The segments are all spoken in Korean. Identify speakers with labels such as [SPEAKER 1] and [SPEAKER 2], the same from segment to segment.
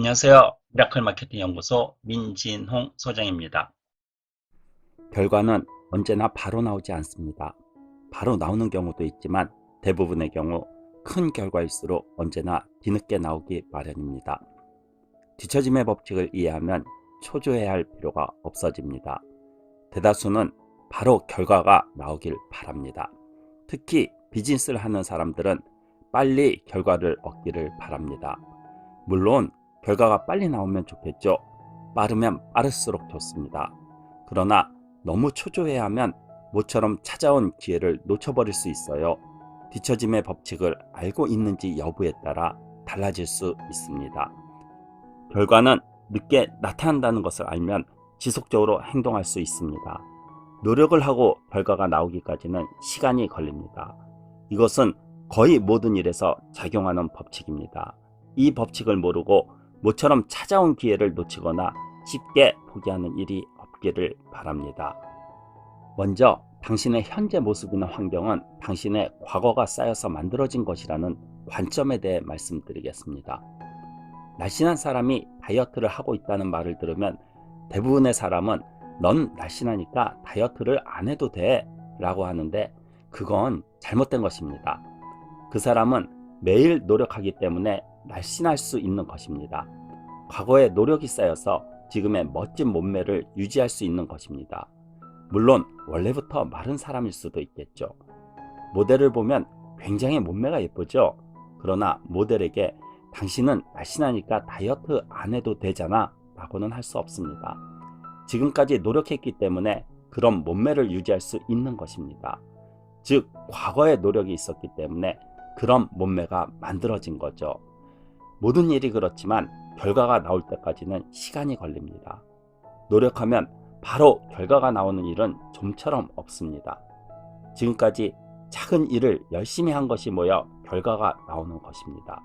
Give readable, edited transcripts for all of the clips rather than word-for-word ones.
[SPEAKER 1] 안녕하세요. 미라클 마케팅 연구소 민진홍 소장입니다.
[SPEAKER 2] 결과는 언제나 바로 나오지 않습니다. 바로 나오는 경우도 있지만 대부분의 경우 큰 결과일수록 언제나 뒤늦게 나오기 마련입니다. 뒤처짐의 법칙을 이해하면 초조해야 할 필요가 없어집니다. 대다수는 바로 결과가 나오길 바랍니다. 특히 비즈니스를 하는 사람들은 빨리 결과를 얻기를 바랍니다. 물론 결과가 빨리 나오면 좋겠죠. 빠르면 빠를수록 좋습니다. 그러나 너무 초조해하면 모처럼 찾아온 기회를 놓쳐버릴 수 있어요. 뒤처짐의 법칙을 알고 있는지 여부에 따라 달라질 수 있습니다. 결과는 늦게 나타난다는 것을 알면 지속적으로 행동할 수 있습니다. 노력을 하고 결과가 나오기까지는 시간이 걸립니다. 이것은 거의 모든 일에서 작용하는 법칙입니다. 이 법칙을 모르고 모처럼 찾아온 기회를 놓치거나 쉽게 포기하는 일이 없기를 바랍니다. 먼저 당신의 현재 모습이나 환경은 당신의 과거가 쌓여서 만들어진 것이라는 관점에 대해 말씀드리겠습니다. 날씬한 사람이 다이어트를 하고 있다는 말을 들으면 대부분의 사람은 넌 날씬하니까 다이어트를 안 해도 돼 라고 하는데 그건 잘못된 것입니다. 그 사람은 매일 노력하기 때문에 날씬할 수 있는 것입니다. 과거에 노력이 쌓여서 지금의 멋진 몸매를 유지할 수 있는 것입니다. 물론 원래부터 마른 사람일 수도 있겠죠. 모델을 보면 굉장히 몸매가 예쁘죠. 그러나 모델에게 당신은 날씬하니까 다이어트 안 해도 되잖아 라고는 할 수 없습니다. 지금까지 노력했기 때문에 그런 몸매를 유지할 수 있는 것입니다. 즉 과거의 노력이 있었기 때문에 그런 몸매가 만들어진 거죠. 모든 일이 그렇지만 결과가 나올 때까지는 시간이 걸립니다. 노력하면 바로 결과가 나오는 일은 좀처럼 없습니다. 지금까지 작은 일을 열심히 한 것이 모여 결과가 나오는 것입니다.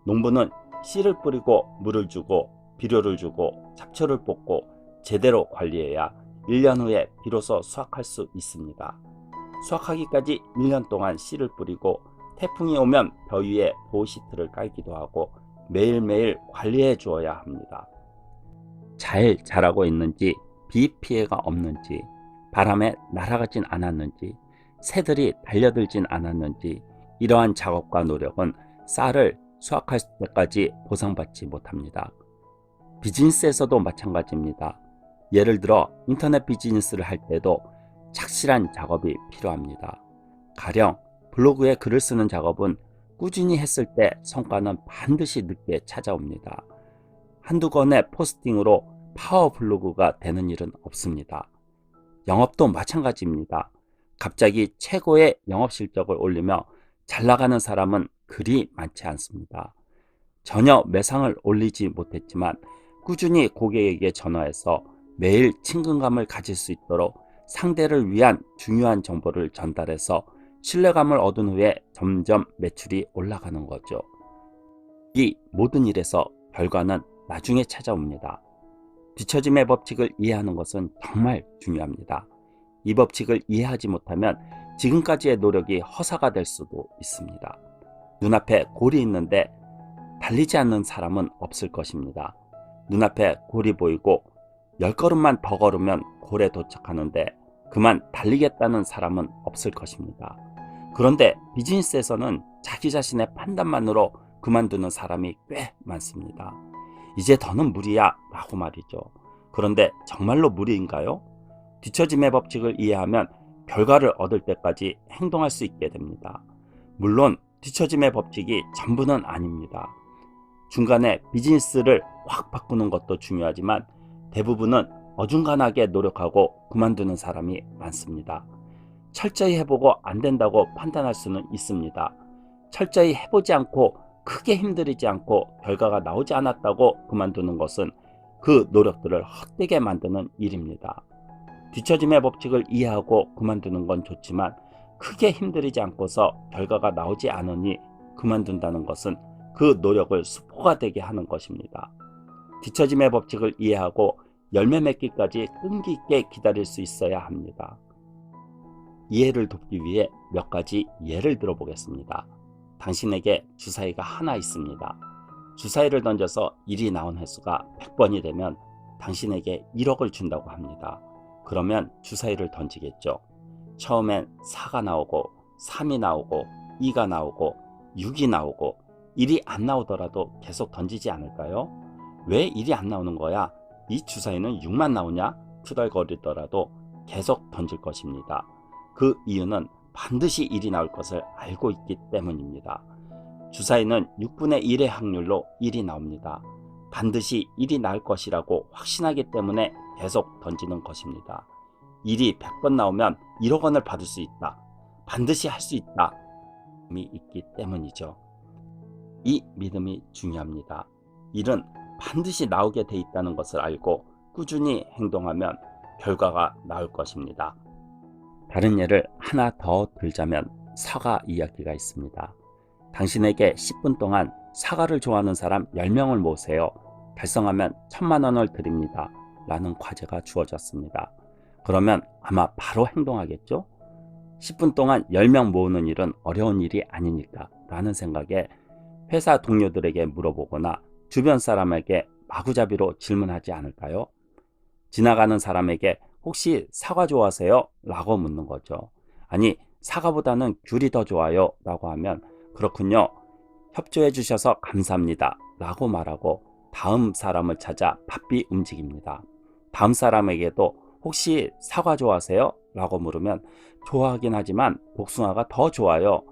[SPEAKER 2] 농부는 씨를 뿌리고 물을 주고 비료를 주고 잡초를 뽑고 제대로 관리해야 1년 후에 비로소 수확할 수 있습니다. 수확하기까지 1년 동안 씨를 뿌리고 태풍이 오면 벼 위에 보호시트를 깔기도 하고 매일매일 관리해 주어야 합니다. 잘 자라고 있는지 비 피해가 없는지 바람에 날아가진 않았는지 새들이 달려들진 않았는지 이러한 작업과 노력은 쌀을 수확할 때까지 보상받지 못합니다. 비즈니스에서도 마찬가지입니다. 예를 들어 인터넷 비즈니스를 할 때도 착실한 작업이 필요합니다. 가령 블로그에 글을 쓰는 작업은 꾸준히 했을 때 성과는 반드시 늦게 찾아옵니다. 한두 건의 포스팅으로 파워 블로그가 되는 일은 없습니다. 영업도 마찬가지입니다. 갑자기 최고의 영업 실적을 올리며 잘 나가는 사람은 그리 많지 않습니다. 전혀 매상을 올리지 못했지만 꾸준히 고객에게 전화해서 매일 친근감을 가질 수 있도록 상대를 위한 중요한 정보를 전달해서 신뢰감을 얻은 후에 점점 매출이 올라가는 거죠. 이 모든 일에서 결과는 나중에 찾아옵니다. 뒤처짐의 법칙을 이해하는 것은 정말 중요합니다. 이 법칙을 이해하지 못하면 지금까지의 노력이 허사가 될 수도 있습니다. 눈앞에 골이 있는데 달리지 않는 사람은 없을 것입니다. 눈앞에 골이 보이고 10걸음만 더 걸으면 골에 도착하는데 그만 달리겠다는 사람은 없을 것입니다. 그런데 비즈니스에서는 자기 자신의 판단만으로 그만두는 사람이 꽤 많습니다. 이제 더는 무리야 라고 말이죠. 그런데 정말로 무리인가요? 뒤처짐의 법칙을 이해하면 결과를 얻을 때까지 행동할 수 있게 됩니다. 물론 뒤처짐의 법칙이 전부는 아닙니다. 중간에 비즈니스를 확 바꾸는 것도 중요하지만 대부분은 어중간하게 노력하고 그만두는 사람이 많습니다. 철저히 해보고 안 된다고 판단할 수는 있습니다. 철저히 해보지 않고 크게 힘들이지 않고 결과가 나오지 않았다고 그만두는 것은 그 노력들을 헛되게 만드는 일입니다. 뒤처짐의 법칙을 이해하고 그만두는 건 좋지만 크게 힘들이지 않고서 결과가 나오지 않으니 그만둔다는 것은 그 노력을 수포가 되게 하는 것입니다. 뒤처짐의 법칙을 이해하고 열매 맺기까지 끈기 있게 기다릴 수 있어야 합니다. 이해를 돕기 위해 몇 가지 예를 들어보겠습니다. 당신에게 주사위가 하나 있습니다. 주사위를 던져서 1이 나온 횟수가 100번이 되면 당신에게 1억을 준다고 합니다. 그러면 주사위를 던지겠죠. 처음엔 4가 나오고 3이 나오고 2가 나오고 6이 나오고 1이 안 나오더라도 계속 던지지 않을까요? 왜 1이 안 나오는 거야? 이 주사위는 6만 나오냐? 투덜거리더라도 계속 던질 것입니다. 그 이유는 반드시 1이 나올 것을 알고 있기 때문입니다. 주사위는 6분의 1의 확률로 1이 나옵니다. 반드시 1이 나올 것이라고 확신하기 때문에 계속 던지는 것입니다. 1이 100번 나오면 1억 원을 받을 수 있다. 반드시 할 수 있다. 믿음이 있기 때문이죠. 이 믿음이 중요합니다. 1은 반드시 나오게 돼 있다는 것을 알고 꾸준히 행동하면 결과가 나올 것입니다. 다른 예를 하나 더 들자면 사과 이야기가 있습니다. 당신에게 10분 동안 사과를 좋아하는 사람 10명을 모으세요. 달성하면 1000만 원을 드립니다. 라는 과제가 주어졌습니다. 그러면 아마 바로 행동하겠죠? 10분 동안 10명 모으는 일은 어려운 일이 아니니까 라는 생각에 회사 동료들에게 물어보거나 주변 사람에게 마구잡이로 질문하지 않을까요? 지나가는 사람에게 혹시 사과 좋아하세요? 라고 묻는 거죠. 아니, 사과보다는 귤이 더 좋아요 라고 하면 그렇군요. 협조해 주셔서 감사합니다 라고 말하고 다음 사람을 찾아 바삐 움직입니다. 다음 사람에게도 혹시 사과 좋아하세요? 라고 물으면 좋아하긴 하지만 복숭아가 더 좋아요.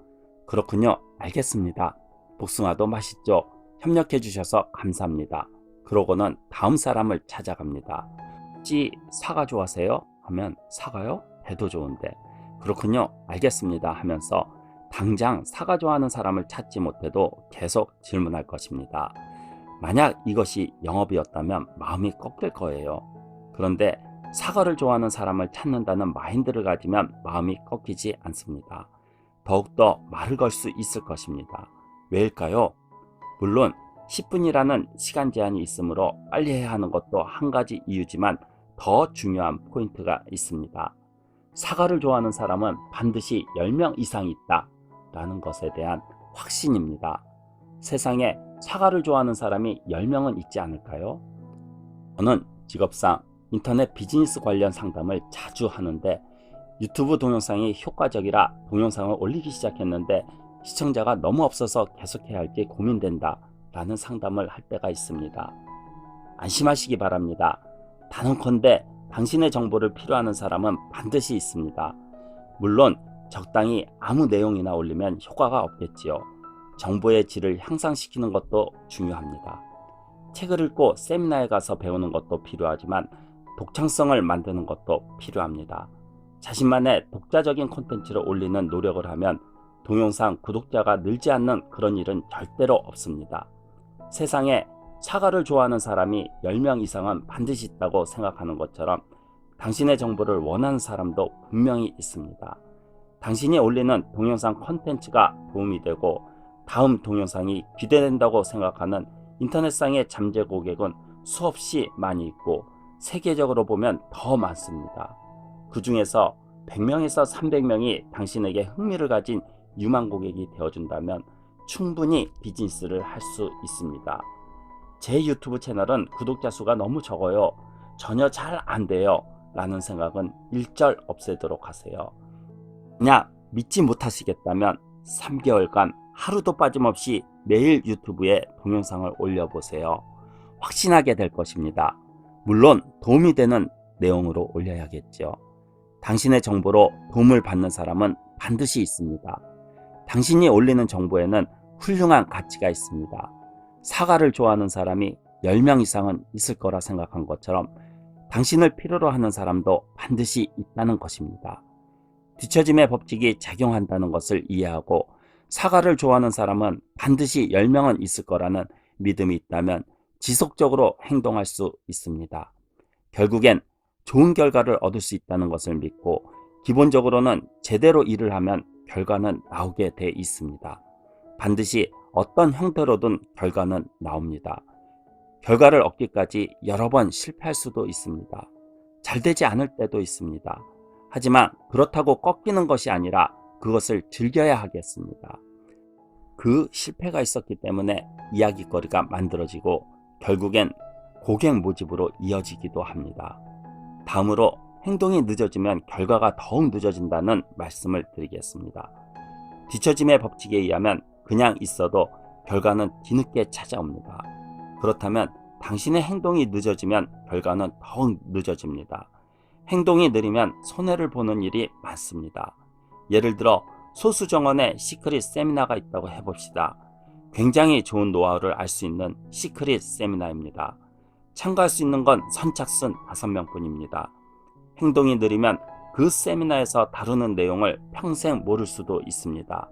[SPEAKER 2] 그렇군요. 알겠습니다. 복숭아도 맛있죠. 협력해 주셔서 감사합니다. 그러고는 다음 사람을 찾아갑니다. 혹시 사과 좋아하세요? 하면 사과요? 배도 좋은데. 그렇군요. 알겠습니다. 하면서 당장 사과 좋아하는 사람을 찾지 못해도 계속 질문할 것입니다. 만약 이것이 영업이었다면 마음이 꺾일 거예요. 그런데 사과를 좋아하는 사람을 찾는다는 마인드를 가지면 마음이 꺾이지 않습니다. 더욱더 말을 걸 수 있을 것입니다. 왜일까요? 물론 10분이라는 시간 제한이 있으므로 빨리 해야 하는 것도 한 가지 이유지만 더 중요한 포인트가 있습니다. 사과를 좋아하는 사람은 반드시 10명 이상이 있다 라는 것에 대한 확신입니다. 세상에 사과를 좋아하는 사람이 10명은 있지 않을까요? 저는 직업상 인터넷 비즈니스 관련 상담을 자주 하는데 유튜브 동영상이 효과적이라 동영상을 올리기 시작했는데 시청자가 너무 없어서 계속해야 할지 고민된다 라는 상담을 할 때가 있습니다. 안심하시기 바랍니다. 단언컨대 당신의 정보를 필요하는 사람은 반드시 있습니다. 물론 적당히 아무 내용이나 올리면 효과가 없겠지요. 정보의 질을 향상시키는 것도 중요합니다. 책을 읽고 세미나에 가서 배우는 것도 필요하지만 독창성을 만드는 것도 필요합니다. 자신만의 독자적인 콘텐츠를 올리는 노력을 하면 동영상 구독자가 늘지 않는 그런 일은 절대로 없습니다. 세상에 사과를 좋아하는 사람이 10명 이상은 반드시 있다고 생각하는 것처럼 당신의 정보를 원하는 사람도 분명히 있습니다. 당신이 올리는 동영상 콘텐츠가 도움이 되고 다음 동영상이 기대된다고 생각하는 인터넷상의 잠재 고객은 수없이 많이 있고 세계적으로 보면 더 많습니다. 그 중에서 100명에서 300명이 당신에게 흥미를 가진 유망 고객이 되어준다면 충분히 비즈니스를 할 수 있습니다. 제 유튜브 채널은 구독자 수가 너무 적어요. 전혀 잘 안 돼요. 라는 생각은 일절 없애도록 하세요. 만약 믿지 못하시겠다면 3개월간 하루도 빠짐없이 매일 유튜브에 동영상을 올려보세요. 확신하게 될 것입니다. 물론 도움이 되는 내용으로 올려야겠죠. 당신의 정보로 도움을 받는 사람은 반드시 있습니다. 당신이 올리는 정보에는 훌륭한 가치가 있습니다. 사과를 좋아하는 사람이 10명 이상은 있을 거라 생각한 것처럼 당신을 필요로 하는 사람도 반드시 있다는 것입니다. 뒤처짐의 법칙이 작용한다는 것을 이해하고 사과를 좋아하는 사람은 반드시 10명은 있을 거라는 믿음이 있다면 지속적으로 행동할 수 있습니다. 결국엔 좋은 결과를 얻을 수 있다는 것을 믿고 기본적으로는 제대로 일을 하면 결과는 나오게 돼 있습니다. 반드시 어떤 형태로든 결과는 나옵니다. 결과를 얻기까지 여러 번 실패할 수도 있습니다. 잘 되지 않을 때도 있습니다. 하지만 그렇다고 꺾이는 것이 아니라 그것을 즐겨야 하겠습니다. 그 실패가 있었기 때문에 이야기거리가 만들어지고 결국엔 고객 모집으로 이어지기도 합니다. 다음으로 행동이 늦어지면 결과가 더욱 늦어진다는 말씀을 드리겠습니다. 뒤처짐의 법칙에 의하면 그냥 있어도 결과는 뒤늦게 찾아옵니다. 그렇다면 당신의 행동이 늦어지면 결과는 더욱 늦어집니다. 행동이 느리면 손해를 보는 일이 많습니다. 예를 들어 소수정원에 시크릿 세미나가 있다고 해봅시다. 굉장히 좋은 노하우를 알 수 있는 시크릿 세미나입니다. 참가할 수 있는 건 선착순 5명 뿐입니다. 행동이 느리면 그 세미나에서 다루는 내용을 평생 모를 수도 있습니다.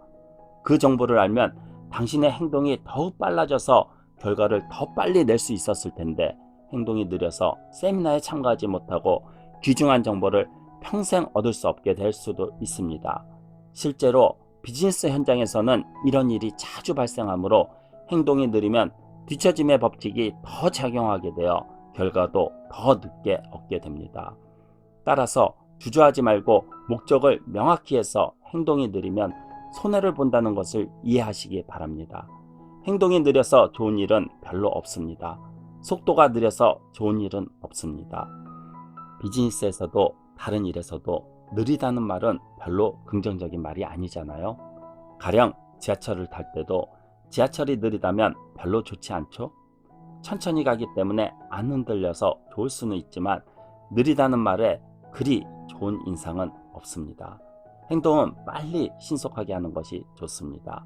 [SPEAKER 2] 그 정보를 알면 당신의 행동이 더욱 빨라져서 결과를 더 빨리 낼 수 있었을 텐데 행동이 느려서 세미나에 참가하지 못하고 귀중한 정보를 평생 얻을 수 없게 될 수도 있습니다. 실제로 비즈니스 현장에서는 이런 일이 자주 발생하므로 행동이 느리면 뒤처짐의 법칙이 더 작용하게 되어 결과도 더 늦게 얻게 됩니다. 따라서 주저하지 말고 목적을 명확히 해서 행동이 느리면 손해를 본다는 것을 이해하시기 바랍니다. 행동이 느려서 좋은 일은 별로 없습니다. 속도가 느려서 좋은 일은 없습니다. 비즈니스에서도 다른 일에서도 느리다는 말은 별로 긍정적인 말이 아니잖아요. 가령 지하철을 탈 때도 지하철이 느리다면 별로 좋지 않죠? 천천히 가기 때문에 안 흔들려서 좋을 수는 있지만 느리다는 말에 그리 좋은 인상은 없습니다. 행동은 빨리 신속하게 하는 것이 좋습니다.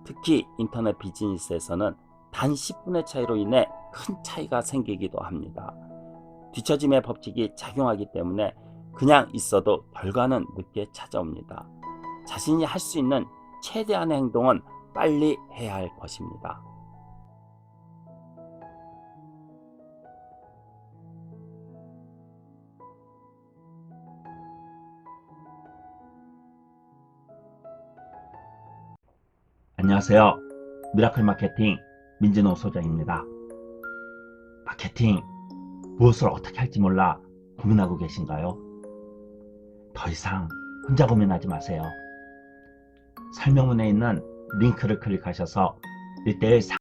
[SPEAKER 2] 특히 인터넷 비즈니스에서는 단 10분의 차이로 인해 큰 차이가 생기기도 합니다. 뒤처짐의 법칙이 작용하기 때문에 그냥 있어도 결과는 늦게 찾아옵니다. 자신이 할 수 있는 최대한의 행동은 빨리 해야 할 것입니다.
[SPEAKER 1] 안녕하세요. 미라클 마케팅 민진호 소장입니다. 마케팅 무엇을 어떻게 할지 몰라 고민하고 계신가요? 더 이상 혼자 고민하지 마세요. 설명문에 있는 링크를 클릭하셔서 1:1